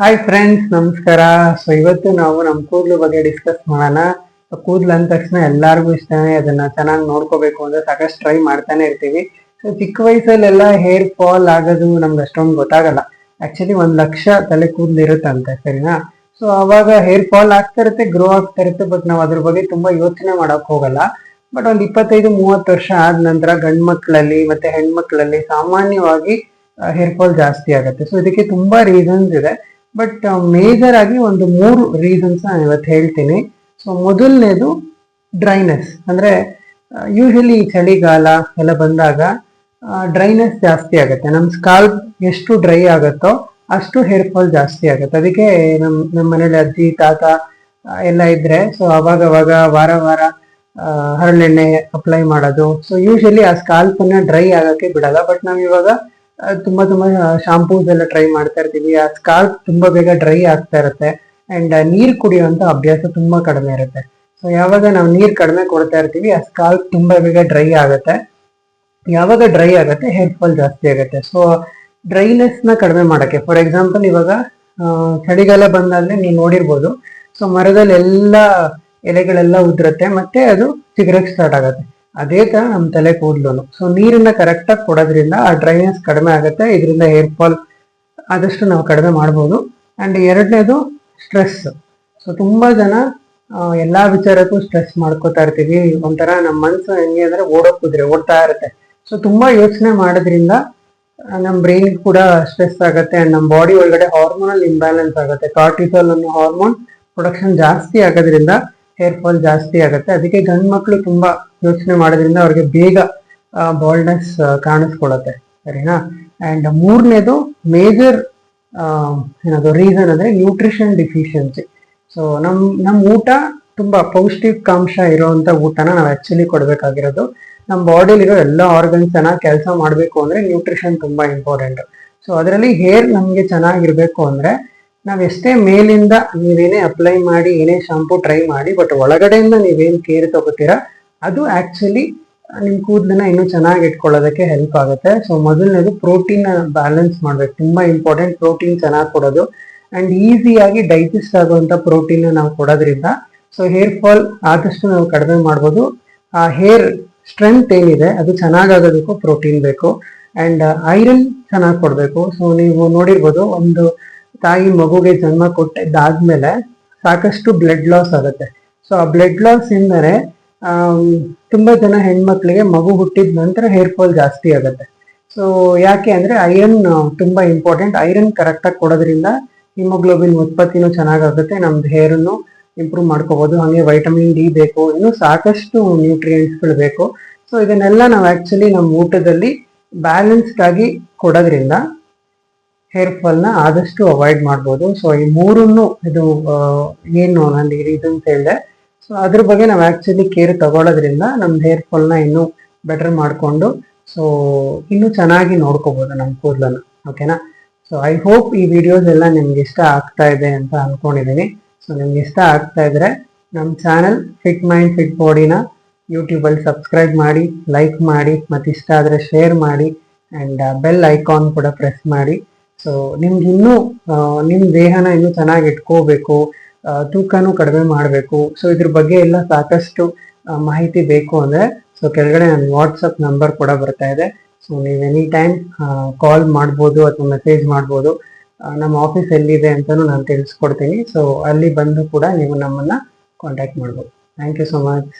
Hi friends, ನಮಸ್ಕಾರ. So ಇವತ್ತು ನಾವು ನಮ್ಮ ಕೂದಲು ಬಗ್ಗೆ ಡಿಸ್ಕಸ್ ಮಾಡೋಣ. ಕೂದಲು ಅಂದ ತಕ್ಷಣ ಎಲ್ಲರಿಗೂ ಇಷ್ಟನೇ, ಅದನ್ನ ಚೆನ್ನಾಗಿ ನೋಡ್ಕೋಬೇಕು ಅಂದ್ರೆ ಸಾಕಷ್ಟು ಟ್ರೈ ಮಾಡ್ತಾನೆ ಇರ್ತೀವಿ. ಸೊ ಚಿಕ್ಕ ವಯಸ್ಸಲ್ಲೆಲ್ಲ ಹೇರ್ ಫಾಲ್ ಆಗೋದು ನಮ್ಗೆ ಅಷ್ಟೊಂದು ಗೊತ್ತಾಗಲ್ಲ. ಆಕ್ಚುಲಿ 1 ಲಕ್ಷ ತಲೆ ಕೂದಲು ಇರುತ್ತಂತೆ, ಸರಿನಾ? ಸೊ ಅವಾಗ ಹೇರ್ ಫಾಲ್ ಆಗ್ತಾ ಇರುತ್ತೆ, ಗ್ರೋ ಆಗ್ತಾ ಇರುತ್ತೆ, ಬಟ್ ನಾವು ಅದ್ರ ಬಗ್ಗೆ ತುಂಬಾ ಯೋಚನೆ ಮಾಡಕ್ ಹೋಗಲ್ಲ. ಬಟ್ ಒಂದು 25-30 ವರ್ಷ ಆದ ನಂತರ ಗಂಡು ಮಕ್ಕಳಲ್ಲಿ ಮತ್ತೆ ಹೆಣ್ಮಕ್ಳಲ್ಲಿ ಸಾಮಾನ್ಯವಾಗಿ ಹೇರ್ ಫಾಲ್ ಜಾಸ್ತಿ ಆಗುತ್ತೆ. ಸೊ ಇದಕ್ಕೆ ತುಂಬಾ ರೀಸನ್ಸ್ ಇದೆ, ಬಟ್ ಮೇಜರ್ ಆಗಿ ಒಂದು 3 ರೀಸನ್ಸ್ ನಾನು ಇವತ್ತು ಹೇಳ್ತೀನಿ. ಸೊ ಮೊದಲನೇದು ಡ್ರೈನೆಸ್. ಅಂದ್ರೆ ಯೂಶಲಿ ಚಳಿಗಾಲ ಎಲ್ಲ ಬಂದಾಗ ಡ್ರೈನೆಸ್ ಜಾಸ್ತಿ ಆಗುತ್ತೆ. ನಮ್ಮ ಸ್ಕಾಲ್ಪ್ ಎಷ್ಟು ಡ್ರೈ ಆಗುತ್ತೋ ಅಷ್ಟು ಹೇರ್ ಫಾಲ್ ಜಾಸ್ತಿ ಆಗುತ್ತೆ. ಅದಕ್ಕೆ ನಮ್ಮ ಮನೇಲಿ ಅಜ್ಜಿ ತಾತ ಎಲ್ಲ ಇದ್ರೆ ಸೊ ಅವಾಗ ವಾರ ವಾರ ಹರಳೆಣ್ಣೆ ಅಪ್ಲೈ ಮಾಡೋದು. ಸೊ ಯೂಶಲಿ ಆ ಸ್ಕಾಲ್ಪ್ ಅನ್ನ ಡ್ರೈ ಆಗಕ್ಕೆ ಬಿಡಲ್ಲ. ಬಟ್ ನಾವ್ ಇವಾಗ ತುಂಬಾ ಶಾಂಪೂಸ್ ಎಲ್ಲ ಟ್ರೈ ಮಾಡ್ತಾ ಇರ್ತೀವಿ. ಆ ಸ್ಕಾಲ್ಪ್ ತುಂಬಾ ಬೇಗ ಡ್ರೈ ಆಗ್ತಾ ಇರುತ್ತೆ. ಅಂಡ್ ನೀರ್ ಕುಡಿಯುವಂತ ಅಭ್ಯಾಸ ತುಂಬಾ ಕಡಿಮೆ ಇರುತ್ತೆ. ಸೊ ಯಾವಾಗ ನಾವು ನೀರ್ ಕಡಿಮೆ ಕೊಡ್ತಾ ಇರ್ತೀವಿ, ಆ ಸ್ಕಾಲ್ಪ್ ತುಂಬಾ ಬೇಗ ಡ್ರೈ ಆಗುತ್ತೆ. ಯಾವಾಗ ಡ್ರೈ ಆಗುತ್ತೆ ಹೇರ್ ಫಾಲ್ ಜಾಸ್ತಿ ಆಗುತ್ತೆ. ಸೊ ಡ್ರೈನೆಸ್ ನ ಕಡಿಮೆ ಮಾಡಕ್ಕೆ, ಫಾರ್ ಎಕ್ಸಾಂಪಲ್ ಇವಾಗ ಚಳಿಗಾಲ ಬಂದಾದ್ರೆ ನೀವು ನೋಡಿರ್ಬೋದು, ಸೊ ಮರದಲ್ಲಿ ಎಲ್ಲ ಎಲೆಗಳೆಲ್ಲ ಉದುರುತ್ತೆ, ಮತ್ತೆ ಅದು ಚಿಗುರಕ್ ಸ್ಟಾರ್ಟ್ ಆಗುತ್ತೆ. ಅದೇ ತರ ನಮ್ಮ ತಲೆ ಕೂದಲು. ಸೊ ನೀರನ್ನ ಕರೆಕ್ಟ್ ಆಗಿ ಕೊಡೋದ್ರಿಂದ ಆ ಡ್ರೈನೆಸ್ ಕಡಿಮೆ ಆಗುತ್ತೆ. ಇದರಿಂದ ಹೇರ್ ಫಾಲ್ ಆದಷ್ಟು ನಾವು ಕಡಿಮೆ ಮಾಡ್ಬೋದು. ಅಂಡ್ ಎರಡನೇದು ಸ್ಟ್ರೆಸ್. ಸೊ ತುಂಬಾ ಜನ ಎಲ್ಲಾ ವಿಚಾರಕ್ಕೂ ಸ್ಟ್ರೆಸ್ ಮಾಡ್ಕೋತಾ ಇರ್ತೀವಿ. ಒಂಥರ ನಮ್ಮ ಮನ್ಸು ಹೆಂಗೆ ಅಂದ್ರೆ ಓಡ್ತಾ ಇರುತ್ತೆ. ಸೊ ತುಂಬಾ ಯೋಚನೆ ಮಾಡೋದ್ರಿಂದ ನಮ್ಮ ಬ್ರೈನ್ ಕೂಡ ಸ್ಟ್ರೆಸ್ ಆಗುತ್ತೆ. ಅಂಡ್ ನಮ್ಮ ಬಾಡಿ ಒಳಗಡೆ ಹಾರ್ಮೋನಲ್ ಇಂಬ್ಯಾಲೆನ್ಸ್ ಆಗುತ್ತೆ. ಕಾರ್ಟಿಸಾಲ್ ಅನ್ನೋ ಹಾರ್ಮೋನ್ ಪ್ರೊಡಕ್ಷನ್ ಜಾಸ್ತಿ ಆಗೋದ್ರಿಂದ ಹೇರ್ ಫಾಲ್ ಜಾಸ್ತಿ ಆಗುತ್ತೆ. ಅದಕ್ಕೆ ಗಂಡು ಮಕ್ಕಳು ತುಂಬಾ ಯೋಚನೆ ಮಾಡೋದ್ರಿಂದ ಅವ್ರಿಗೆ ಬೇಗ ಬಾಲ್ಡ್ನೆಸ್ ಕಾಣಿಸ್ಕೊಳತ್ತೆ, ಸರಿನಾ? ಅಂಡ್ ಮೂರನೇದು ಮೇಜರ್ ಏನದು ರೀಸನ್ ಅಂದ್ರೆ ನ್ಯೂಟ್ರಿಷನ್ ಡಿಫಿಷಿಯನ್ಸಿ. ಸೊ ನಮ್ ಊಟ ತುಂಬಾ ಪೌಷ್ಟಿಕಾಂಶ ಇರುವಂತ ಊಟನ ನಾವು ಆಕ್ಚುಲಿ ಕೊಡ್ಬೇಕಾಗಿರೋದು. ನಮ್ಮ ಬಾಡಿಲಿರೋ ಎಲ್ಲ ಆರ್ಗನ್ಸ್ ಚೆನ್ನಾಗಿ ಕೆಲಸ ಮಾಡಬೇಕು ಅಂದ್ರೆ ನ್ಯೂಟ್ರಿಷನ್ ತುಂಬಾ ಇಂಪಾರ್ಟೆಂಟ್. ಸೊ ಅದರಲ್ಲಿ ಹೇರ್ ನಮ್ಗೆ ಚೆನ್ನಾಗಿರ್ಬೇಕು ಅಂದ್ರೆ ನಾವ್ ಎಷ್ಟೇ ಮೇಲಿಂದ ನೀವೇನೇ ಅಪ್ಲೈ ಮಾಡಿ, ಏನೇ ಶಾಂಪೂ ಟ್ರೈ ಮಾಡಿ, ಬಟ್ ಒಳಗಡೆಯಿಂದ ನೀವೇನ್ ಕೇರ್ ತಗೋತೀರಾ ಅದು ಆಕ್ಚುಲಿ ನಿಮ್ ಕೂದಲನ್ನ ಇನ್ನೂ ಚೆನ್ನಾಗಿ ಇಟ್ಕೊಳ್ಳೋದಕ್ಕೆ ಹೆಲ್ಪ್ ಆಗುತ್ತೆ. ಸೊ ಮೊದಲನೇದು ಪ್ರೋಟೀನ್ ಬ್ಯಾಲೆನ್ಸ್ ಮಾಡ್ಬೇಕು, ತುಂಬಾ ಇಂಪಾರ್ಟೆಂಟ್. ಪ್ರೋಟೀನ್ ಚೆನ್ನಾಗಿ ಕೊಡೋದು ಅಂಡ್ ಈಸಿಯಾಗಿ ಡೈಜೆಸ್ಟ್ ಆಗುವಂತ ಪ್ರೋಟೀನ್ ನಾವು ಕೊಡೋದ್ರಿಂದ ಸೊ ಹೇರ್ ಫಾಲ್ ಆದಷ್ಟು ನಾವು ಕಡಿಮೆ ಮಾಡ್ಬೋದು. ಆ ಹೇರ್ ಸ್ಟ್ರೆಂತ್ ಏನಿದೆ ಅದು ಚೆನ್ನಾಗಾಗೋದಕ್ಕೂ ಪ್ರೋಟೀನ್ ಬೇಕು. ಅಂಡ್ ಐರನ್ ಚೆನ್ನಾಗಿ ಕೊಡ್ಬೇಕು. ಸೊ ನೀವು ನೋಡಿರ್ಬೋದು, ಒಂದು ತಾಯಿ ಮಗುಗೆ ಜನ್ಮ ಕೊಟ್ಟಿದ್ದಾದ್ಮೇಲೆ ಸಾಕಷ್ಟು ಬ್ಲಡ್ ಲಾಸ್ ಆಗುತ್ತೆ. ಸೊ ಆ ಬ್ಲಡ್ ಲಾಸ್ ಇಂದರೆ ತುಂಬಾ ಜನ ಹೆಣ್ಮಕ್ಳಿಗೆ ಮಗು ಹುಟ್ಟಿದ ನಂತರ ಹೇರ್ ಫಾಲ್ ಜಾಸ್ತಿ ಆಗುತ್ತೆ. ಸೊ ಯಾಕೆ ಅಂದ್ರೆ ಐರನ್ ತುಂಬಾ ಇಂಪಾರ್ಟೆಂಟ್. ಐರನ್ ಕರೆಕ್ಟ್ ಆಗಿ ಕೊಡೋದ್ರಿಂದ ಹಿಮೋಗ್ಲೋಬಿನ್ ಉತ್ಪತ್ತಿನೂ ಚೆನ್ನಾಗಾಗುತ್ತೆ, ನಮ್ದು ಹೇರ್ ಅನ್ನು ಇಂಪ್ರೂವ್ ಮಾಡ್ಕೋಬಹುದು. ಹಾಗೆ ವೈಟಮಿನ್ ಡಿ ಬೇಕು, ಇನ್ನು ಸಾಕಷ್ಟು ನ್ಯೂಟ್ರಿಯೆಂಟ್ಸ್ಗಳು ಬೇಕು. ಸೊ ಇದನ್ನೆಲ್ಲ ನಾವು ಆಕ್ಚುಲಿ ನಮ್ಮ ಊಟದಲ್ಲಿ ಬ್ಯಾಲೆನ್ಸ್ಡ್ ಆಗಿ ಕೊಡೋದ್ರಿಂದ ಹೇರ್ ಫಾಲ್ ನ ಆದಷ್ಟು ಅವಾಯ್ಡ್ ಮಾಡ್ಬೋದು. ಸೊ ಈ ಮೂರನ್ನು ಇದು ಏನು ನಾನು ಈ ರೀಸನ್ಸ್ ಹೇಳಿದೆ, ಸೊ ಅದ್ರ ಬಗ್ಗೆ ನಾವು ಆಕ್ಚುಲಿ ಕೇರ್ ತಗೊಳ್ಳೋದ್ರಿಂದ ನಮ್ದು ಹೇರ್ ಫಾಲ್ ನ ಇನ್ನೂ ಬೆಟರ್ ಮಾಡ್ಕೊಂಡು ಸೊ ಇನ್ನೂ ಚೆನ್ನಾಗಿ ನೋಡ್ಕೋಬಹುದು ನಮ್ಮ ಕೂದಲನ್ನು. ಓಕೆನಾ? ಸೊ ಐ ಹೋಪ್ ಈ ವಿಡಿಯೋಸ್ ಎಲ್ಲ ನಿಮ್ಗೆ ಇಷ್ಟ ಆಗ್ತಾ ಇದೆ ಅಂತ ಅನ್ಕೊಂಡಿದ್ದೀನಿ. ಸೊ ನಿಮ್ಗೆ ಇಷ್ಟ ಆಗ್ತಾ ಇದ್ರೆ ನಮ್ಮ ಚಾನಲ್ ಫಿಟ್ ಮೈಂಡ್ ಫಿಟ್ ಬಾಡಿನ ಯೂಟ್ಯೂಬಲ್ಲಿ ಸಬ್ಸ್ಕ್ರೈಬ್ ಮಾಡಿ, ಲೈಕ್ ಮಾಡಿ, ಮತ್ತೆ ಇಷ್ಟ ಆದರೆ ಶೇರ್ ಮಾಡಿ ಅಂಡ್ ಬೆಲ್ ಐಕಾನ್ ಕೂಡ ಪ್ರೆಸ್ ಮಾಡಿ. ಸೊ ನಿಮ್ಗೆ ಇನ್ನೂ ನಿಮ್ಮ ದೇಹನ ಇನ್ನೂ ಚೆನ್ನಾಗಿ ಇಟ್ಕೋಬೇಕು, ತೂಕನೂ ಕಡಿಮೆ ಮಾಡಬೇಕು. ಸೊ ಇದ್ರ ಬಗ್ಗೆ ಎಲ್ಲ ಸಾಕಷ್ಟು ಮಾಹಿತಿ ಬೇಕು ಅಂದ್ರೆ ಸೊ ಕೆಳಗಡೆ ನನ್ನ ವಾಟ್ಸಪ್ ನಂಬರ್ ಕೂಡ ಬರ್ತಾ ಇದೆ. ಸೊ ನೀವು ಎನಿ ಟೈಮ್ ಕಾಲ್ ಮಾಡ್ಬೋದು ಅಥವಾ ಮೆಸೇಜ್ ಮಾಡ್ಬೋದು. ನಮ್ಮ ಆಫೀಸ್ ಎಲ್ಲಿದೆ ಅಂತಾನು ನಾನು ತಿಳಿಸ್ಕೊಡ್ತೀನಿ. ಸೊ ಅಲ್ಲಿ ಬಂದು ಕೂಡ ನೀವು ನಮ್ಮನ್ನ ಕಾಂಟ್ಯಾಕ್ಟ್ ಮಾಡ್ಬೋದು. Thank you so much.